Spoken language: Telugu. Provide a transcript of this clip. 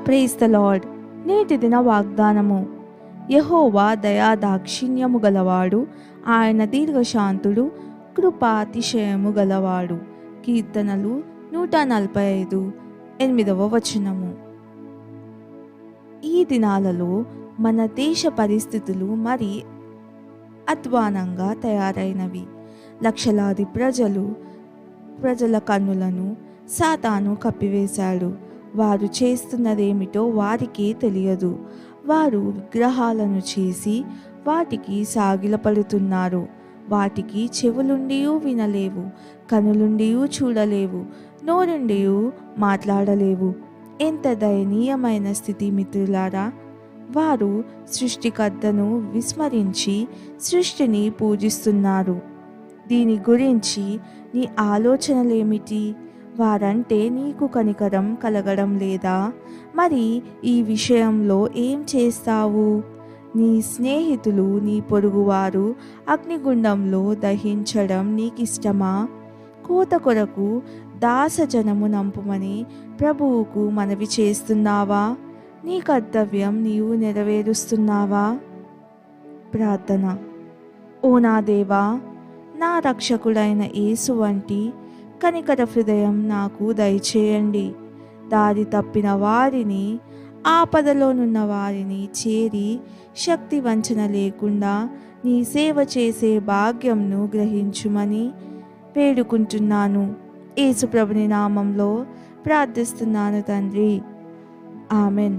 Praise the lord. నేటి దిన వాగ్దానము. యెహోవా దయాదాక్షిణ్యము గలవాడు, ఆయన దీర్ఘశాంతుడు, కృపాతిశయము గలవాడు. కీర్తనలు 145, 8వ వచనము. ఈ దినాలలో మన దేశ పరిస్థితులు మరి అధ్వానంగా తయారైనవి. లక్షలాది ప్రజల కన్నులను సాతాను కప్పివేశాడు. వారు చేస్తున్నదేమిటో వారికే తెలియదు. వారు విగ్రహాలను చేసి వాటికి సాగిలపడుతున్నారు. వాటికి చెవులుండి వినలేవు, కనులుండి చూడలేవు, నోరుండి మాట్లాడలేవు. ఎంత దయనీయమైన స్థితి మిత్రులారా! వారు సృష్టికర్తను విస్మరించి సృష్టిని పూజిస్తున్నారు. దీని గురించి నీ ఆలోచనలేమిటి? వారంటే నీకు కనికరం కలగడం లేదా? మరి ఈ విషయంలో ఏం చేస్తావు? నీ స్నేహితులు, నీ పొరుగువారు అగ్నిగుండంలో దహించడం నీకిష్టమా? కోత కొరకు దాసజనము నంపుమని ప్రభువుకు మనవి చేస్తున్నావా? నీ కర్తవ్యం నీవు నెరవేరుస్తున్నావా? ప్రార్థన. ఓ నా దేవా, నా రక్షకుడైన యేసు వంటి కనికర హృదయం నాకు దయచేయండి. దారి తప్పిన వారిని, ఆపదలోనున్న వారిని చేరి శక్తి వంచన లేకుండా నీ సేవ చేసే భాగ్యంను గ్రహించుమని వేడుకుంటున్నాను. యేసు ప్రభుని నామంలో ప్రార్థిస్తున్నాను తండ్రి. ఆమెన్.